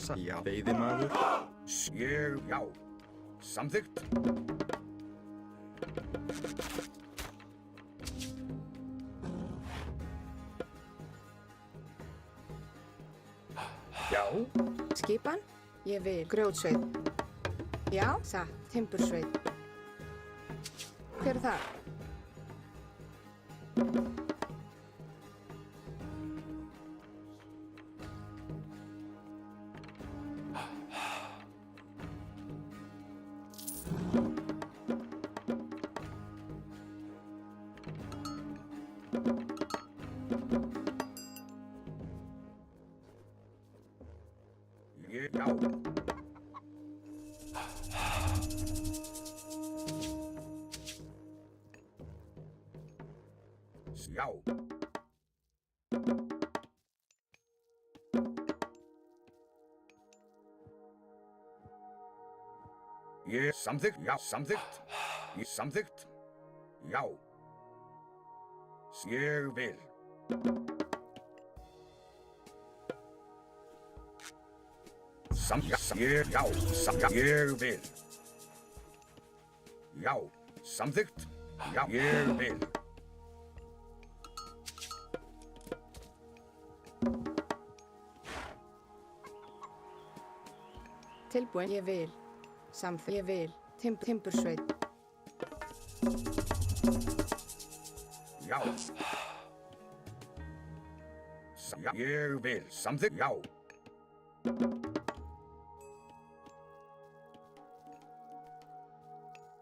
Já, veiðimaður. Já. Samþykkt. Já. Skipan? Ég vil. Grjótsveit. Já, satt. Timbursveit. Hver er það? Já. Já. Samþykkt. Já, samþykkt. Samþykkt. Já. Ég vil. Ég vil. Já, samþykkt. Já, ég vil. Tilbúin. Ég vil. Samþykkt. Ég vil. Timbursveit. Já. Ég vil. Samþykkt. Já.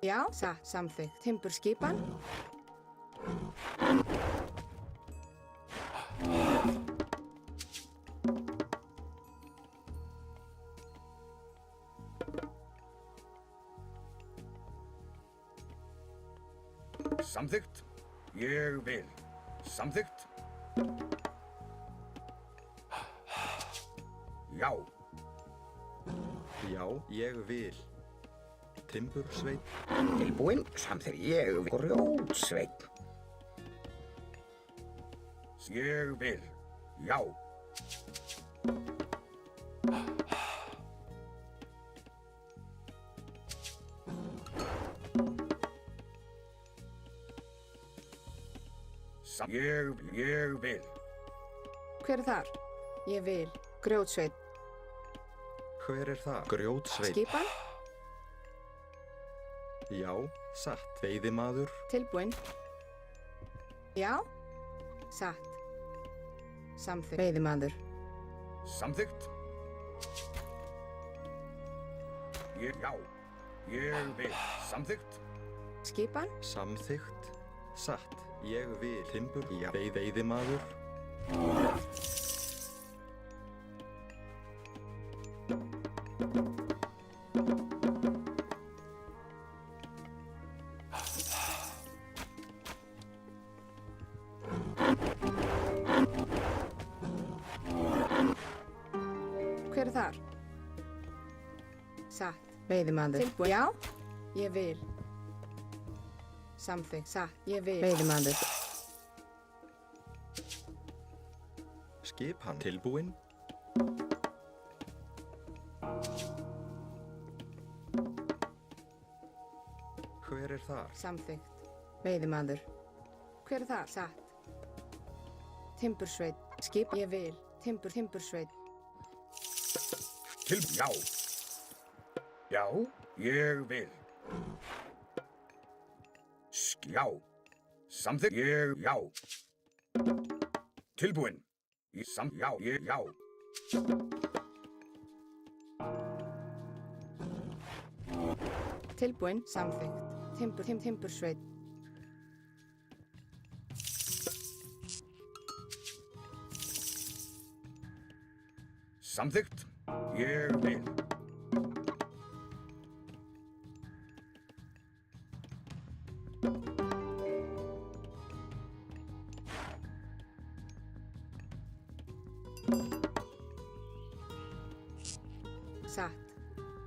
Já, satt. Samþykkt. Timburskipan. Samþykkt. Ég vil. Samþykkt. Já. Já, ég vil. Timbursveit. Tilbúin. Samþykkt. Ég vil. Grjótsveit. Ég vil. Já. Ég vil. Hver er þar? Ég vil. Grjótsveit. Hver er það? Grjótsveit. Skipan? Já, satt. Veiðimaður. Tilbúin. Já, satt. Samþykkt. Veiðimaður. Samþykkt. Já. Ég vil. Samþykkt. Skipan? Samþykkt. Satt. Ég vil. Timbur. Já. Veiðimaður. Hver er þar? Satt. Veiðimaður. Tilbúin. Já, ég vil. Samþykkt. Satt. Ég vil. Veiðimaður. Skipan. Tilbúin. Hver er þar? Samþykkt. Veiðimaður. Hver er þar? Satt. Timbursveit. Skip. Ég vil. Timbursveit. Já. Já. Ég vil. Já. Samþykkt. Já. Tilbúin. Já. Já. Tilbúin. Samþykkt. Timbursveit. Samþykkt. Ég vil. Satt.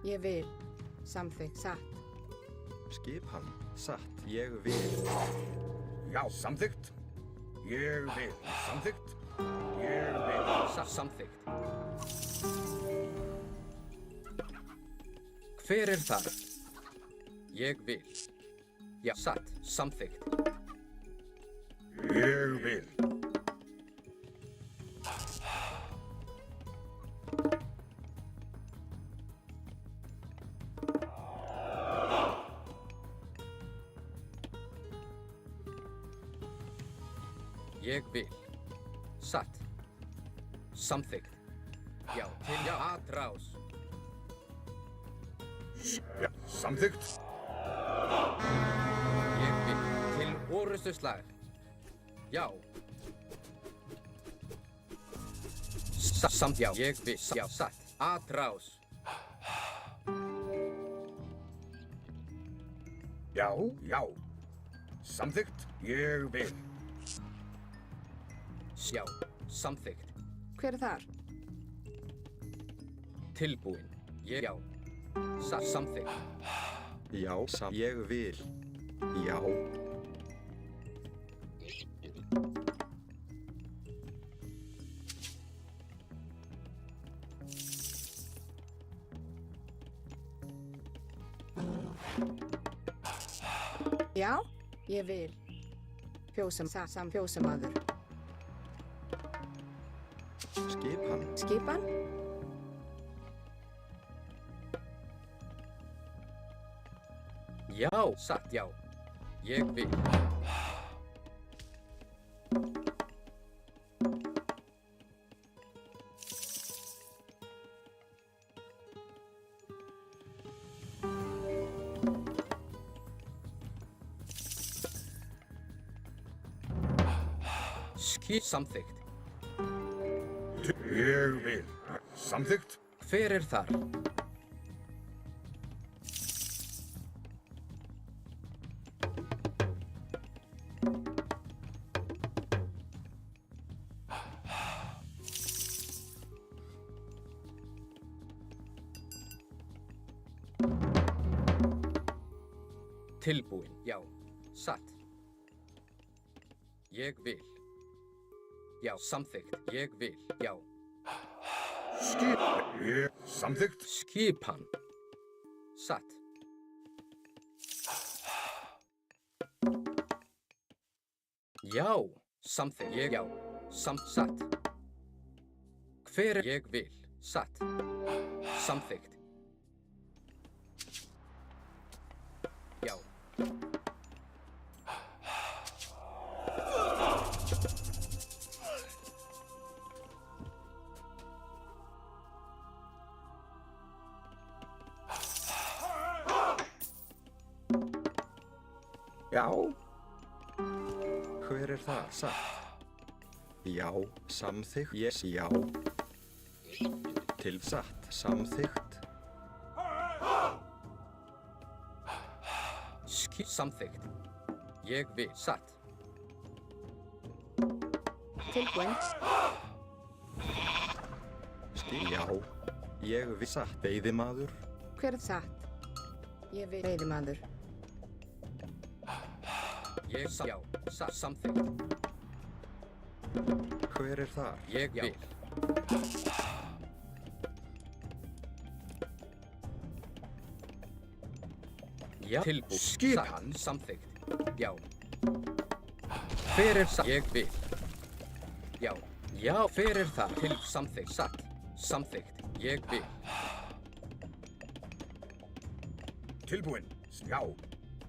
Ég vil. Samþykkt. Satt. Skipan. Satt. Ég vil. Já. Samþykkt. Ég vil. Samþykkt. Ég vil. Samþykkt. Hver er þar? Ég vil. Já, satt, samþykkt. Ég vil. Ég vil. Satt. Samþykkt. Já, til já, atrás. Já, samþykkt. Ég vil. Til orustu slag. Já. Samt já, ég vil. Já, satt. Atrás. Já, já. Samþykkt. Ég vil. Já, samþykkt. Hver er þar? Tilbúin. Ég já. Samþykkt. Já, ég vil. Já. Já, ég vil. Fjósamaður. Skipan. Skipan? Já, satt já. Ég vil. Samþykkt. Ég vil. Samþykkt. Hver er þar? Tilbúin, já. Satt. Ég vil. Já, samþykkt. Ég vil, já. Ég samþykkt. Skipan. Satt. Já, samþykkt. Ég já. Satt. Hver er ég vil? Satt. Samþykkt. Já. Já, Hver er það? Satt. Já, samþykkt. Yes, já. Til satt. Samþykkt. Samþykkt. Ég vil. Satt. Tilbúin. Já. Ég vil. Satt. Veiðimaður. Hver er satt? Ég vil. Veiðimaður. Ég já. Satt. Samþykkt. Hver er þar? Ég vil. Já. Tilbúin. Skipan. Satt. Samþykkt. Já. Hver er satt? Ég vil. Já. Já. Hver er það? Til samþykkt. Satt. Samþykkt. Ég vil. Tilbúin. Já.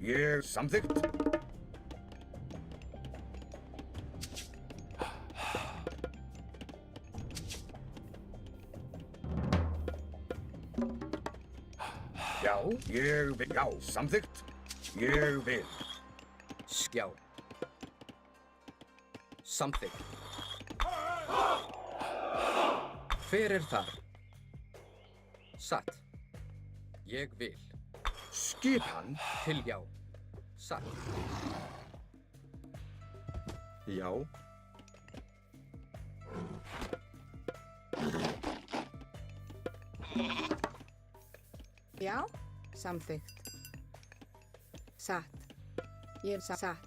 Ég samþykkt. Já. Ég vil. Já. Samþykkt. Ég vil. Já. Samþykkt. Hver er þar? Satt. Ég vil. Skipan. Til já. Satt. Já. Já, samþykkt. Satt. Ég satt.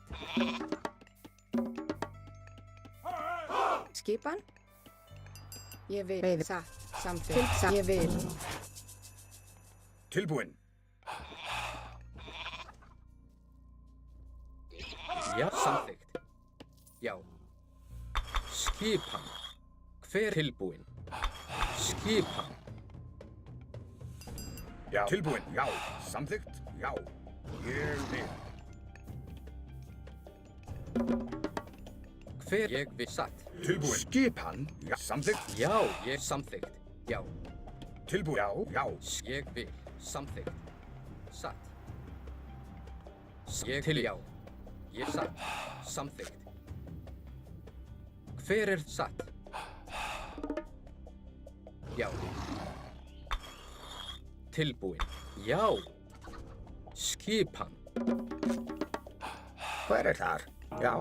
Skipan? Ég vil. Satt. Samþykkt. Ég vil. Tilbúinn. Já, samþykkt. Já. Skipan. Hver tilbúinn? Skipan. Já. Tilbúinn. Já. Samþykkt. Já. Ég vil. Hver ég vil satt. Tilbúinn. Skipan. Já. Samþykkt. Já, ég samþykkt. Já. Tilbúinn. Já. Já. Ég vil. Samþykkt. Satt. Ég til já. Ég satt. Samþykkt. Hver er satt? Já. Tilbúinn. Já. Skipan. Hver er þar? Já.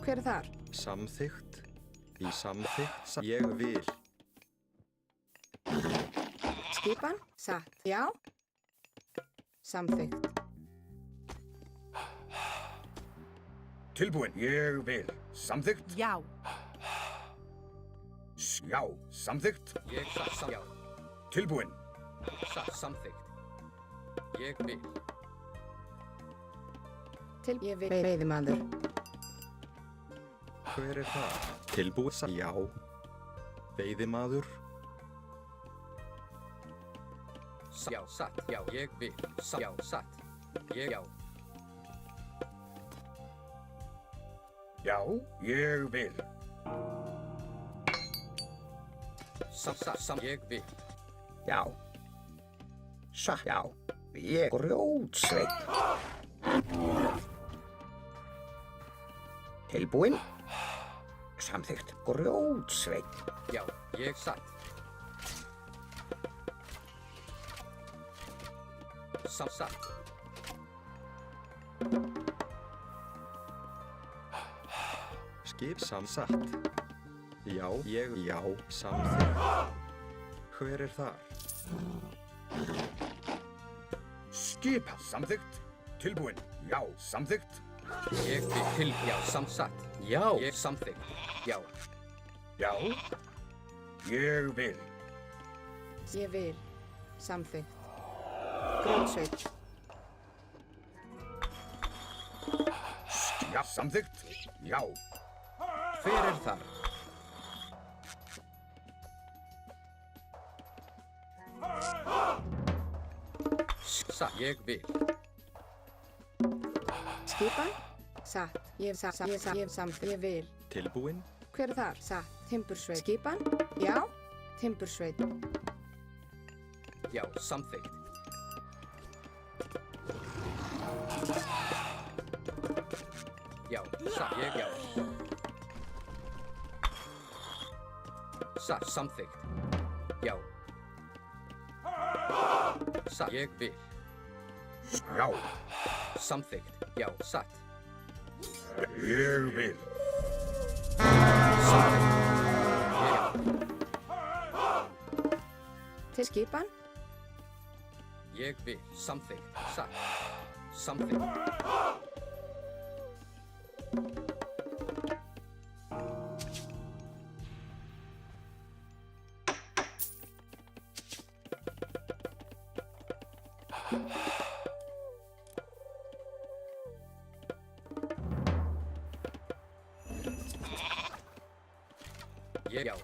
Hver er þar? Samþykkt. Í samþykkt. Ég vil. Skipan? Satt. Já. Samþykkt. Tilbúinn. Ég vil. Samþykkt. Já. Já. Samþykkt. Ég satt. Já. Tilbúinn. Satt. Samþykkt. Ég vil. Til ég vil. Veiðimaður. Hver er það? Tilbúið. Já. Veiðimaður. Já, satt. Já, ég vil. Já, satt. Ég já. Já. Ég vil. Satt. Ég vil. Já. Satt. Já. Ég grjótsveinn. Tilbúinn. Samþykkt. Grjótsveinn. Já, ég satt. Satt. Skip samsatt. Já. Ég já. Samþykkt. Hver er þar? Skipan. Samþykkt. Tilbúinn. Já. Samþykkt. Ég vil til já, samsatt. Já, ég samþykkt. Já. Já. Ég vil. Ég vil. Samþykkt. Grjótsveit. Já. Samþykkt. Já. Hver er þar? Satt. Ég vil. Skipan? Satt. Ég satt. Ég satt. Ég samþykkt. Ég vil. Tilbúinn. Hver er þar? Satt. Timbursveit. Skipan? Já. Timbursveit. Já, samþykkt. Já, satt. Ég já. Satt. Samþykkt. Já. Satt. Ég vil. Já. Samþykkt. Já, satt. Ég vil. Samþykkt. Til skipan? Ég vil. Samþykkt. Satt. Samþykkt. Ég já.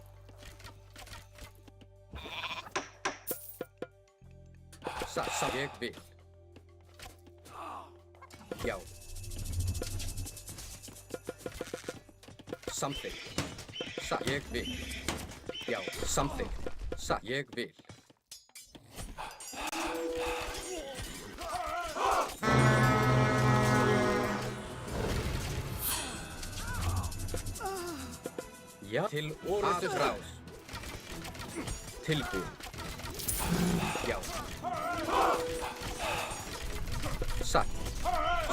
Satt. Ég vil. Já. Samþykkt. Satt. Ég vil. Já. Samþykkt. Satt. Ég vil. Já. Til orðið ráð. Tilbúin. Já. Satt.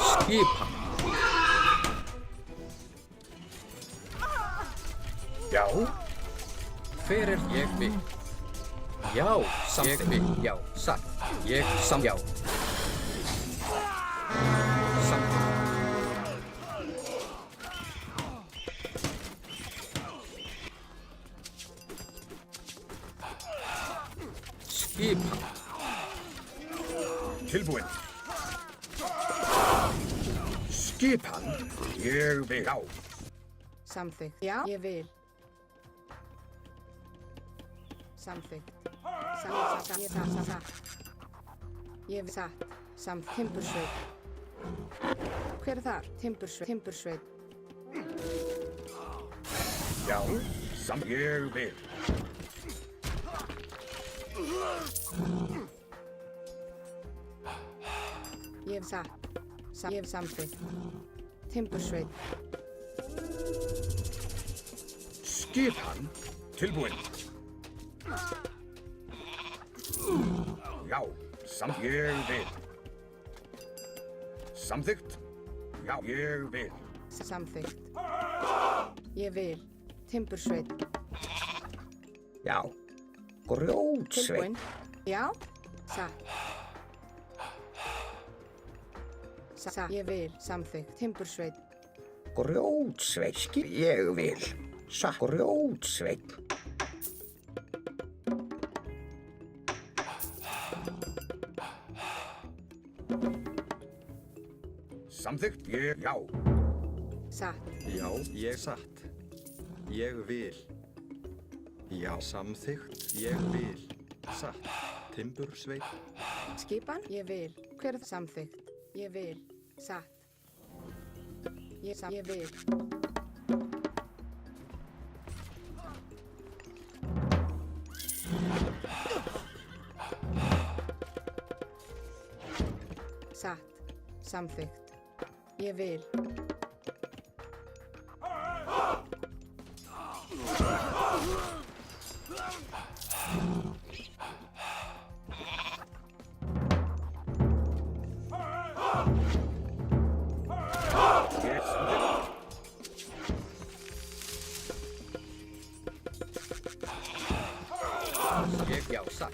Skipan. Já. Hver er ég vil? Já, samþykkt. Ég vil. Já, satt. Ég sam. Já. Samþykkt. Skipan. tilbúinn. Skipan, ég vil. Já, Samþykkt. Já, ég vil. Samþykkt. Satt. Ég vil satt. Timbursveit. Hver er þar? Timbursveit. já, ég vil. Ég vil satt. Ég vil samþykkt. Timbursveit. Skipan, tilbúinn. Já, ég vil. Samþykkt? Já, ég vil. Samþykkt. Ég vil. Timbursveit. Já. Grjótsveit. Tilbúinn. Já. Satt. Ég vil. Samþykkt. Timbursveit. Grjótsveit. Ég vil. Satt. Grjótsveit. Samþykkt? Já. Satt. Já, ég satt. Ég vil. Já, samþykkt. Ég vil. Satt. Timbursveit. Skipan. Ég vil. Hver er það? Samþykkt. Ég vil. Satt. Ég vil. Satt. Samþykkt. Ég vil. Já, satt.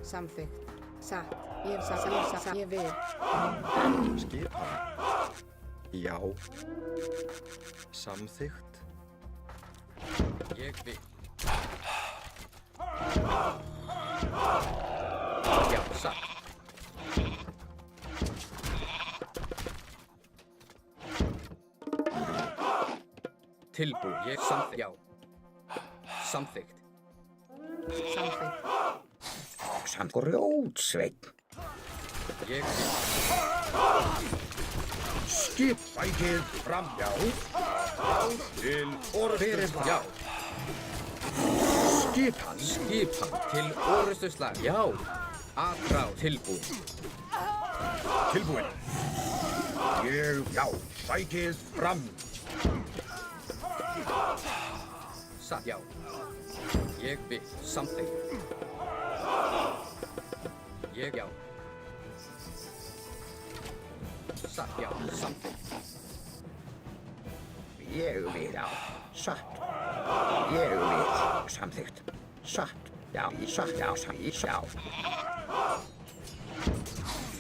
Samþykkt. Samþykkt. Satt. Ég vil. Skipan. Já. Samþykkt. Ég vil. Já, satt. Tilbúið. Ég samþykkt. Já. Samþykkt. Samþykkt. Samt grjótsveit. Ég vil. Skipækið fram, já. Til orðstu Fyrir slag. já. Skipan, Skipan til orustu slag. Já. Atrá tilbúið. tilbúinn. Já, sækið fram. Satt. Já. Ég vil. Samþykkt. Ég já. Satt. Já. Samþykkt. Ég vil. Já. Satt. Ég vil. Samþykkt. Satt. Já. Satt. Já. Já.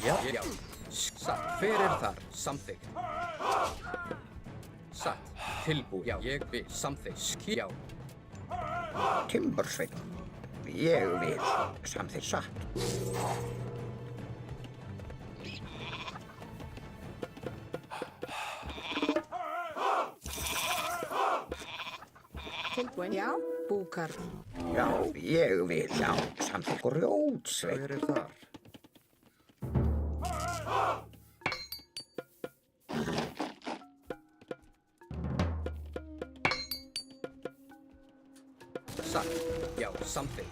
Já. Já. Satt. Hver er þar? Samþykkt. Satt. Tilbúið. Já. Ég vil. Samþykkt. Já. Timbursveit. Ég vil. Samþykkt. Satt. Tilbúinn. Já. Búkarl. Já. Ég vil. Já. Samþykkt. Grjótsveit. Hver er þar? Satt. Já. Samþykkt.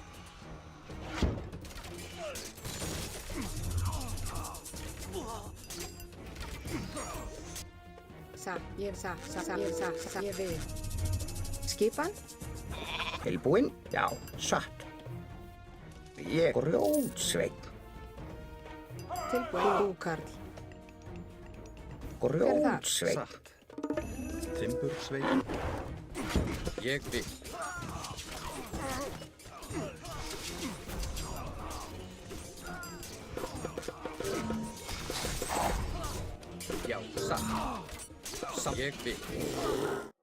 Satt. Ég vil. Skipan. Tilbúinn. Já. Satt. Ég grjótsveit. Tilbúinn. Búkarl. Grjótsveit. Satt. Timbursveit. Ég vil. Já. Satt. Ég vil.